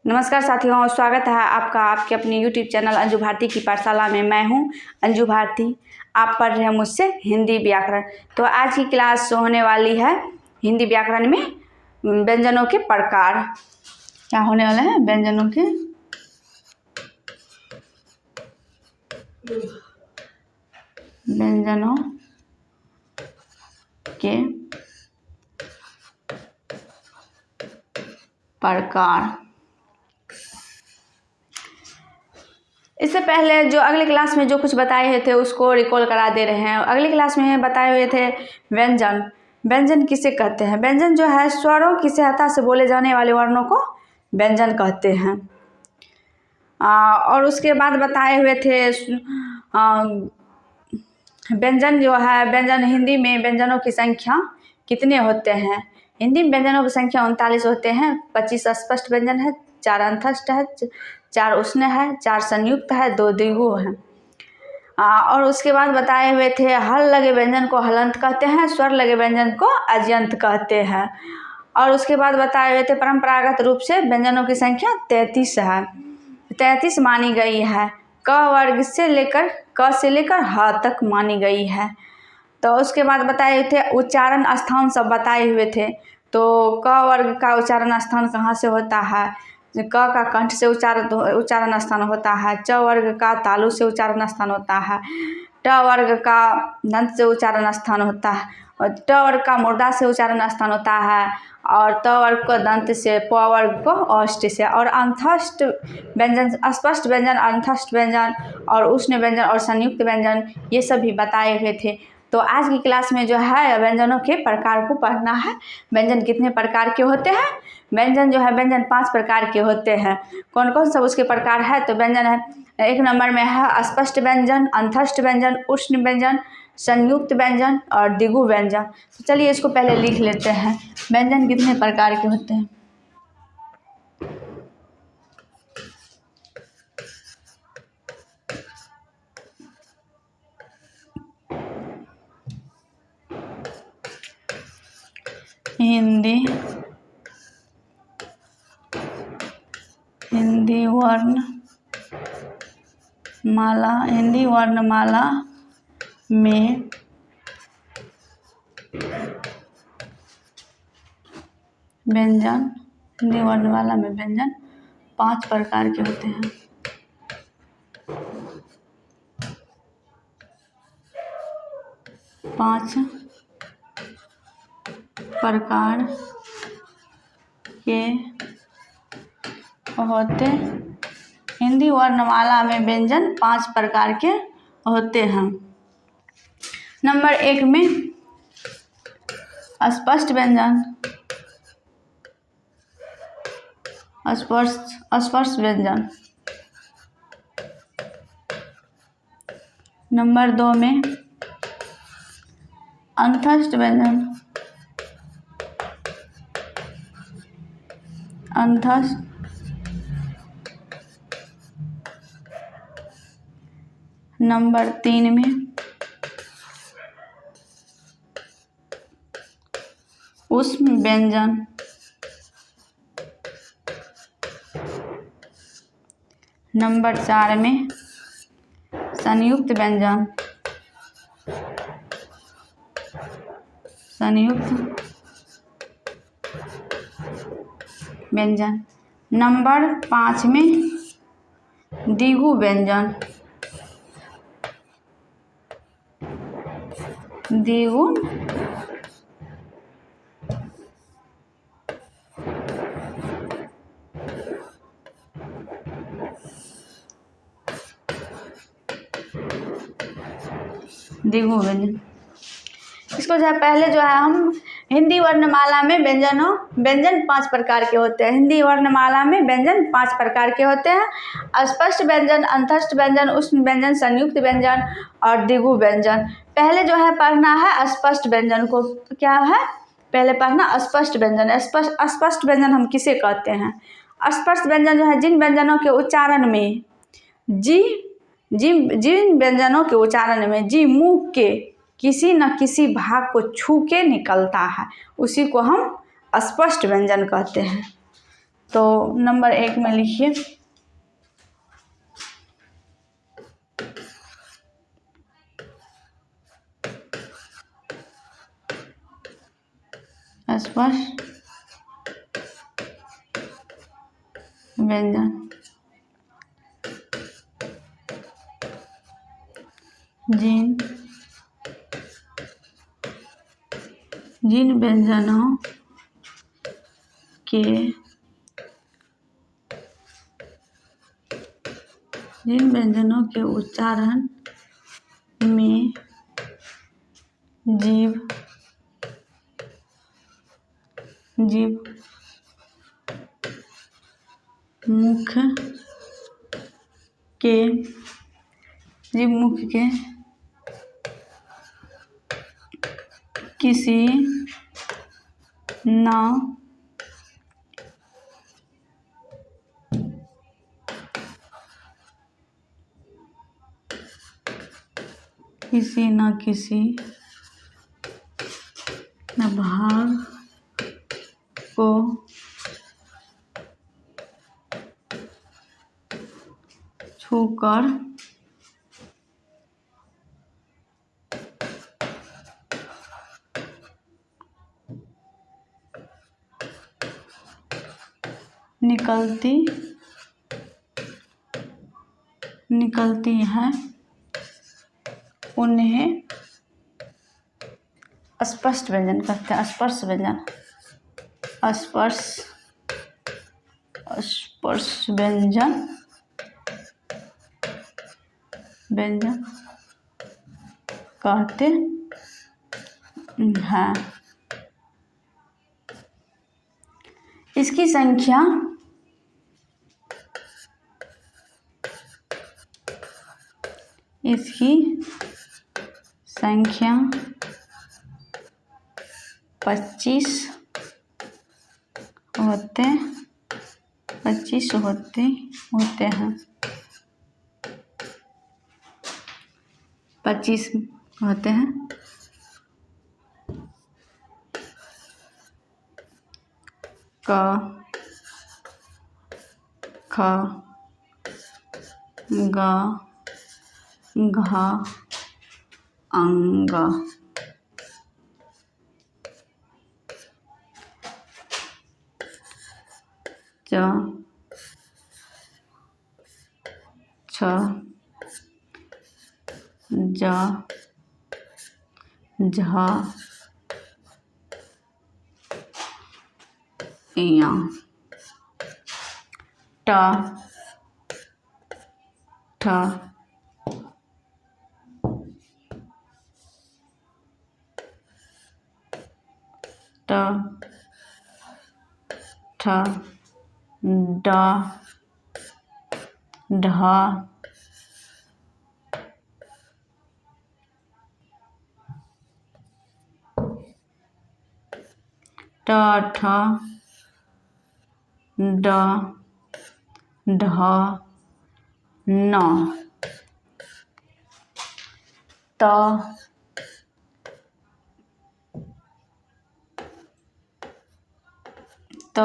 नमस्कार साथियों, स्वागत है आपका आपके अपने YouTube चैनल अंजू भारती की पाठशाला में। मैं हूं अंजू भारती। आप पढ़ रहे हैं मुझसे हिंदी व्याकरण। तो आज की क्लास होने वाली है हिंदी व्याकरण में व्यंजनों के प्रकार। क्या होने वाला है? व्यंजनों के प्रकार। इससे पहले जो अगली क्लास में जो कुछ बताए हुए थे उसको रिकॉल करा दे रहे हैं। अगली क्लास में बताए हुए थे व्यंजन। व्यंजन किसे कहते हैं? व्यंजन जो है स्वरों की सहायता से बोले जाने वाले वर्णों को व्यंजन कहते हैं। और उसके बाद बताए हुए थे व्यंजन जो है व्यंजन हिंदी में व्यंजनों की संख्या कितने होते हैं? हिंदी में व्यंजनों की संख्या 39 होते हैं। 25 स्पष्ट व्यंजन है, 4 अंतस्थ है, 4 उष्ण है, 4 संयुक्त है, 2 द्विगु है। और उसके बाद बताए हुए थे हल लगे व्यंजन को हलंत कहते हैं, स्वर लगे व्यंजन को अजंत कहते हैं। और उसके बाद बताए हुए थे परंपरागत रूप से व्यंजनों की संख्या 33 है, 33 मानी गई है। क वर्ग से लेकर क से लेकर ह तक मानी गई है। तो उसके बाद बताए थे उच्चारण स्थान सब बताए हुए थे। तो क वर्ग का उच्चारण स्थान कहाँ से होता है? क का कंठ से उच्चारण स्थान होता है। च वर्ग का तालु से उच्चारण स्थान होता है। ट वर्ग का दंत से उच्चारण स्थान होता है। और ट वर्ग का मूर्धा से उच्चारण स्थान होता है। और त वर्ग को दंत से, प वर्ग को औष्ठ से। और अंतस्थ व्यंजन, स्पष्ट व्यंजन, अंतस्थ व्यंजन और उष्ण व्यंजन और संयुक्त व्यंजन, ये सभी बताए हुए थे। तो आज की क्लास में जो है व्यंजनों के प्रकार को पढ़ना है। व्यंजन कितने प्रकार के होते हैं? व्यंजन जो है व्यंजन 5 प्रकार के होते हैं। कौन कौन सब उसके प्रकार है? तो व्यंजन है, 1 नंबर में है स्पष्ट व्यंजन, अंतस्थ व्यंजन, उष्ण व्यंजन, संयुक्त व्यंजन और द्विगु व्यंजन। तो चलिए इसको पहले लिख लेते हैं। व्यंजन कितने प्रकार के होते हैं? हिंदी वर्णमाला में व्यंजन, हिंदी वर्णमाला में व्यंजन 5 प्रकार के होते हैं। पाँच प्रकार के होते, हिंदी वर्णमाला में व्यंजन 5 प्रकार के होते हैं। नंबर 1 में स्पष्ट व्यंजन, स्पर्श व्यंजन। नंबर 2 में अंतस्थ व्यंजन, नंबर 3 में उष्ण व्यंजन, नंबर 4 में संयुक्त व्यंजन, नंबर 5 में द्विगु व्यंजन, द्विगु व्यंजन। इसको जो है पहले जो है हम हिंदी वर्णमाला में व्यंजन 5 प्रकार के होते हैं। हिंदी वर्णमाला में व्यंजन 5 प्रकार के होते हैं। स्पष्ट व्यंजन, अंतस्थ व्यंजन, उष्ण व्यंजन, संयुक्त व्यंजन और द्विगु व्यंजन। पहले जो है पढ़ना है स्पष्ट व्यंजन को। क्या है? पहले पढ़ना स्पष्ट व्यंजन। स्पष्ट व्यंजन हम किसे कहते हैं? स्पष्ट व्यंजन जो है जिन व्यंजनों के उच्चारण में जिन व्यंजनों के उच्चारण में जी मुंह के किसी न किसी भाग को छू के निकलता है, उसी को हम स्पष्ट व्यंजन कहते हैं। तो नंबर 1 में लिखिए स्पष्ट व्यंजन। जिन व्यंजनों के उच्चारण में जीभ मुख के किसी न किसी भाग को छूकर निकलती है उन्हें स्पष्ट व्यंजन कहते हैं। स्पर्श व्यंजन कहते हैं। इसकी संख्या संख्या 25 होते हैं। 25 होते हैं। क ख ग घ अंग च छ ज झ ञ ट ठ ट ठ ड ढ ट ठ ड ढ न त थ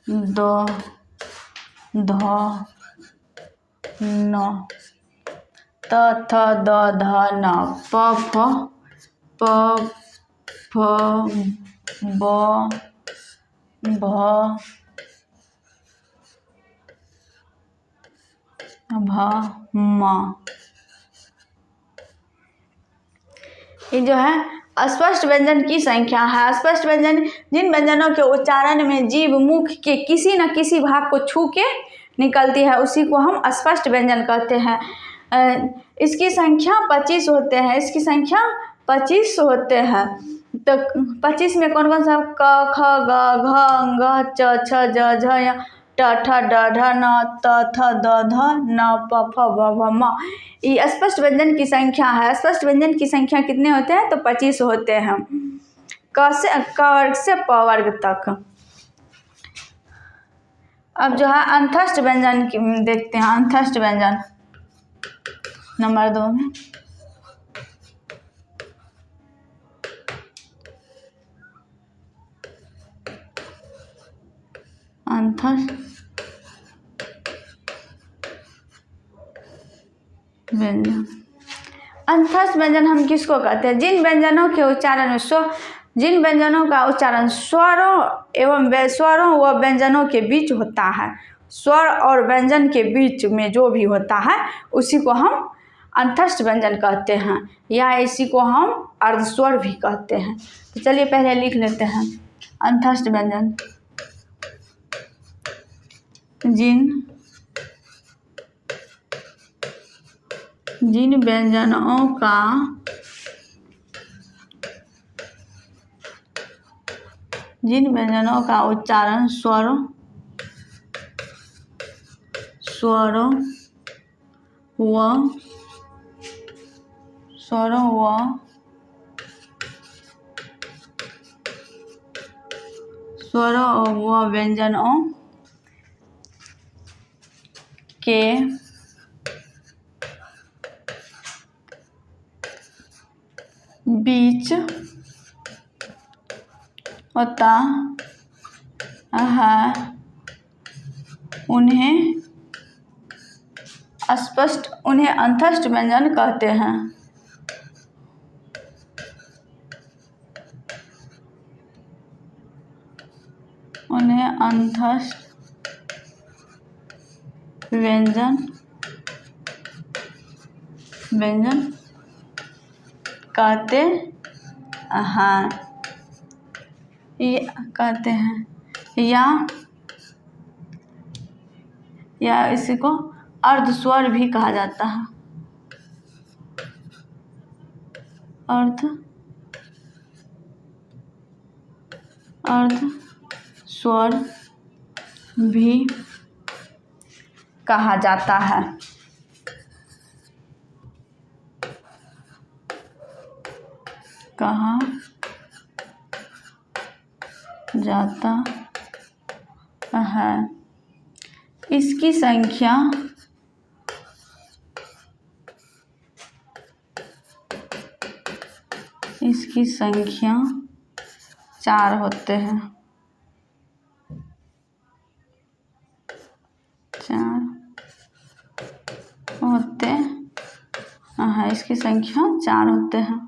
द ध न त थ द ध न प फ ब भ म। ये जो है अस्पष्ट व्यंजन की संख्या है। अस्पष्ट व्यंजन जिन व्यंजनों के उच्चारण में जीभ मुख के किसी न किसी भाग को छू के निकलती है उसी को हम अस्पष्ट व्यंजन कहते हैं। इसकी संख्या 25 होते हैं। इसकी संख्या 25 होते हैं। तो 25 में कौन कौन सा? क ख ग घ अंग च छ ज झ य ट ठ ड ढ न त थ द ध न प फ ब भ म। ये स्पष्ट व्यंजन की संख्या है। स्पष्ट व्यंजन की संख्या कितने होते हैं? तो 25 होते हैं। क वर्ग से प वर्ग तक। अब जो है अंतस्थ व्यंजन देखते हैं। अंतस्थ व्यंजन नंबर 2 में अंतस्थ व्यंजन। अंतस्थ व्यंजन हम किसको कहते हैं? जिन व्यंजनों के उच्चारण जिन व्यंजनों का उच्चारण स्वरों एवं स्वरों व व्यंजनों के बीच होता है, स्वर और व्यंजन के बीच में जो भी होता है उसी को हम अंतस्थ व्यंजन कहते हैं, या इसी को हम अर्धस्वर भी कहते हैं। तो चलिए पहले लिख लेते हैं अंतस्थ व्यंजन। जिन व्यंजनों का उच्चारण स्वरों व व्यंजनों के बीच होता है उन्हें अंतस्थ व्यंजन कहते हैं। उन्हें अंतस्थ व्यंजन कहते हैं, या इसी को अर्धस्वर भी कहा जाता है। अर्धस्वर भी कहा जाता है। इसकी संख्या 4 होते हैं। 4 होते हैं, इसकी संख्या 4 होते हैं।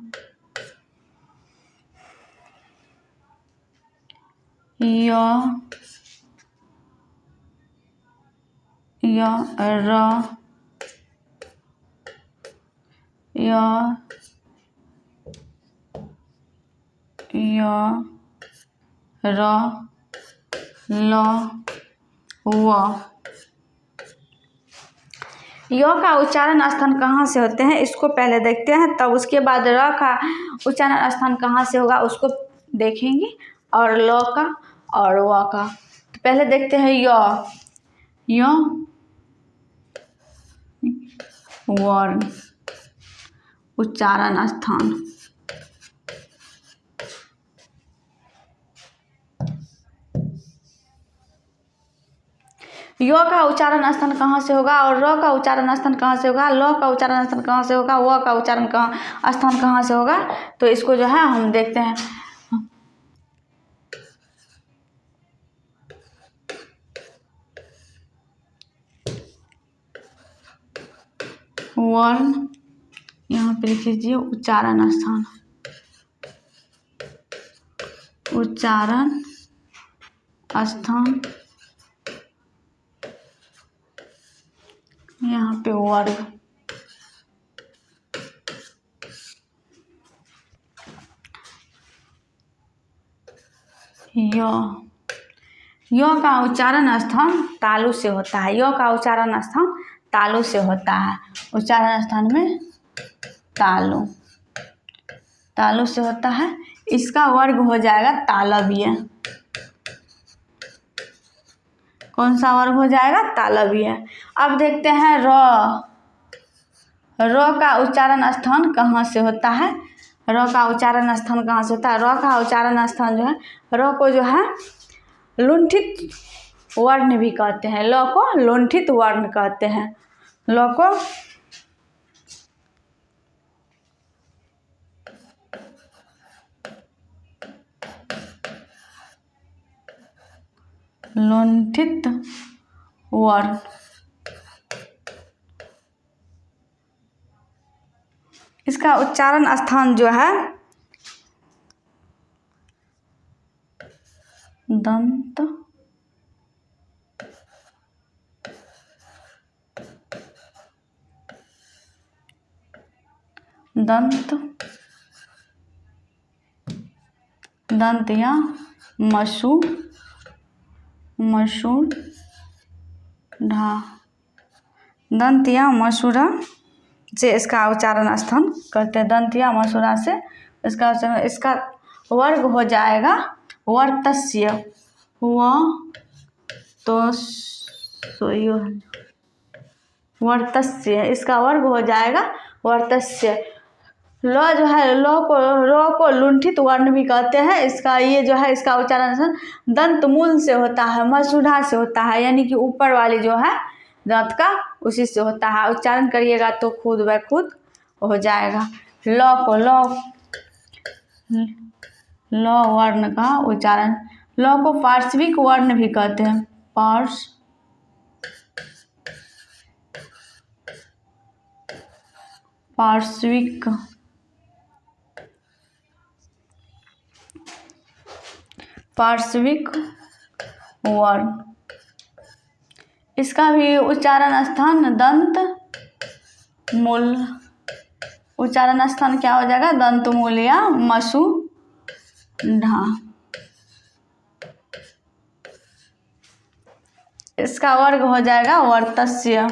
य का उच्चारण स्थान कहाँ से होते हैं इसको पहले देखते हैं, तब उसके बाद र का उच्चारण स्थान कहाँ से होगा उसको देखेंगे, और ल का और व का। तो पहले देखते हैं य वर्ण उच्चारण स्थान। य का उच्चारण स्थान कहाँ से होगा, और र का उच्चारण स्थान कहाँ से होगा, ल का उच्चारण स्थान कहाँ से होगा, व का उच्चारण स्थान कहाँ से होगा। तो इसको जो है हम देखते हैं। वर्ण यहाँ पे लिख लीजिए उच्चारण स्थान। यहाँ पे वर्ग। य का उच्चारण स्थान तालु से होता है। य का उच्चारण स्थान तालु से होता है। उच्चारण स्थान में तालु से होता है। इसका वर्ग हो जाएगा तालव्य। कौन सा वर्ग हो जाएगा? तालव्य। अब देखते हैं र का उच्चारण स्थान कहाँ से होता है। र का उच्चारण स्थान कहाँ से होता है? र का उच्चारण स्थान जो है, र को जो है लुंठित वर्ण भी कहते हैं। ल को लुंठित वर्ण कहते हैं। ल को लुंठित वर्ण। इसका उच्चारण स्थान जो है दंत दंत दंत या मसूढ़ा दंत या मसूढ़ा से इसका उच्चारण स्थान करते हैं। दंत या मसूढ़ा से इसका उच्चारण, इसका वर्ग हो जाएगा वर्तस्य। वर्तस्य, इसका वर्ग हो जाएगा वर्तस्य। ल जो है रो को लुंठित वर्ण भी कहते हैं। इसका ये जो है इसका उच्चारण दंत मूल से होता है, मसूढ़ा से होता है, यानी कि ऊपर वाली जो है दांत का उसी से होता है। उच्चारण करिएगा तो खुद ब खुद हो जाएगा। ल को ल वर्ण का उच्चारण, ल को पार्श्विक वर्ण भी कहते हैं। पार्श्विक वर्ण, इसका भी उच्चारण स्थान दंत मूल। उच्चारण स्थान क्या हो जाएगा? दंत मूल या मसूढ़ा। इसका वर्ग हो जाएगा वर्तस्य।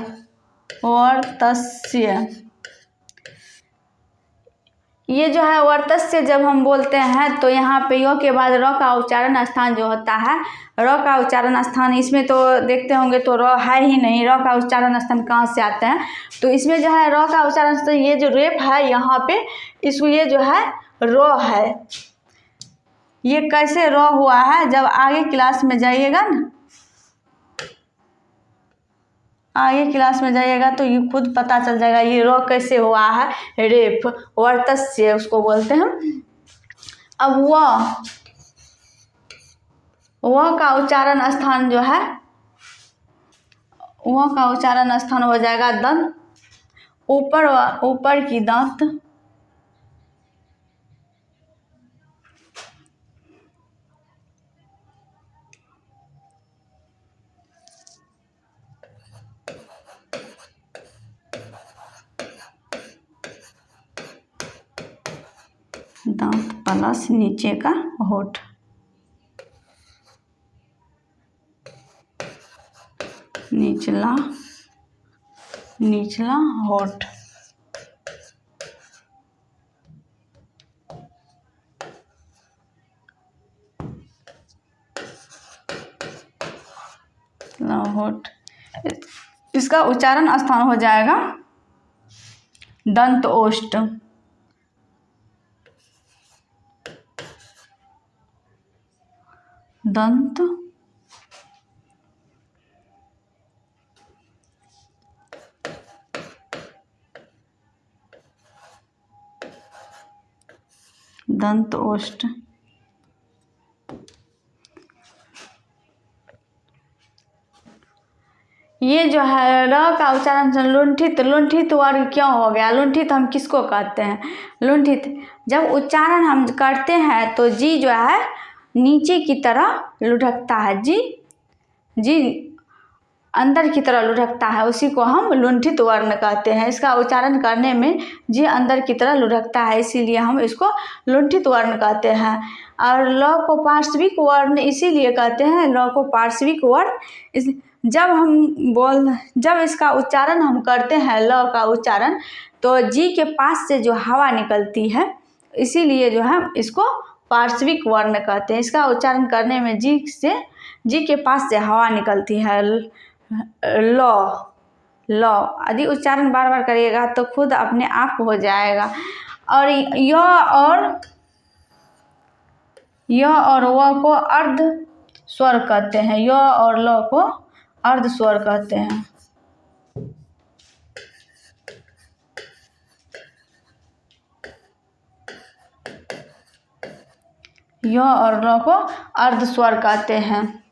ये जो है वर्तस्य जब हम बोलते हैं तो यहाँ पे यो के बाद र का उच्चारण स्थान जो होता है, र का उच्चारण स्थान इसमें तो देखते होंगे तो र है ही नहीं। र का उच्चारण स्थान कहाँ से आते हैं? तो इसमें जो है र का उच्चारण स्थान, ये जो रेप है यहाँ पे इसको ये जो है र है। ये कैसे र हुआ है? जब आगे क्लास में जाइएगा ना, आगे क्लास में जाइएगा तो ये खुद पता चल जाएगा ये र कैसे हुआ है। रेप वर्तस्य उसको बोलते हैं। अब वह का उच्चारण स्थान जो है, वह का उच्चारण स्थान हो जाएगा दंत ऊपर की दांत प्लस नीचे का होठ। निचला होठ। होठ, इसका उच्चारण स्थान हो जाएगा दंत ओष्ठ। दंत ओष्ठ। ये जो है र का उच्चारण लुंठित वर्ग क्यों हो गया? लुंठित हम किसको कहते हैं? लुंठित जब उच्चारण हम करते हैं तो जी जो है नीचे की तरह लुढ़कता है। जी अंदर की तरह लुढ़कता है, उसी को हम लुंठित वर्ण कहते हैं। इसका उच्चारण करने में जी अंदर की तरह लुढ़कता है, इसीलिए हम इसको लुंठित वर्ण कहते हैं। और ल को पार्श्विक वर्ण इसीलिए कहते हैं, ल को पार्श्विक वर्ण। जब इसका उच्चारण हम करते हैं ल का उच्चारण, तो जी के पास से जो हवा निकलती है, इसीलिए जो है इसको पार्श्विक वर्ण कहते हैं। इसका उच्चारण करने में जी के पास से हवा निकलती है। ल यदि उच्चारण बार बार करिएगा तो खुद अपने आप हो जाएगा। और य और व को अर्ध स्वर कहते हैं। य और ल को अर्ध स्वर कहते हैं। य और ल को अर्ध स्वर कहते हैं।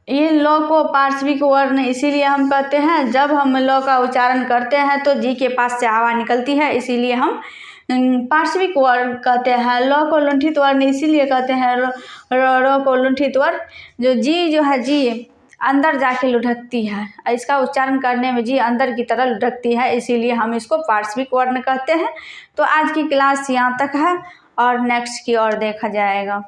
ये ल को पार्श्विक वर्ण इसीलिए हम कहते हैं, जब हम ल का उच्चारण करते हैं तो जी के पास से आवाज़ निकलती है, इसीलिए हम पार्श्विक वर्ण कहते हैं। ल को लुंठित वर्ण इसीलिए कहते हैं, र को लुंठित वर्ण। जो जी जो है, जी अंदर जाके लुढ़कती है, इसका उच्चारण करने में जी अंदर की तरह लुढ़कती है, इसीलिए हम इसको पार्श्विक वर्ण कहते हैं। तो आज की क्लास यहाँ तक है और नेक्स्ट की ओर देखा जाएगा।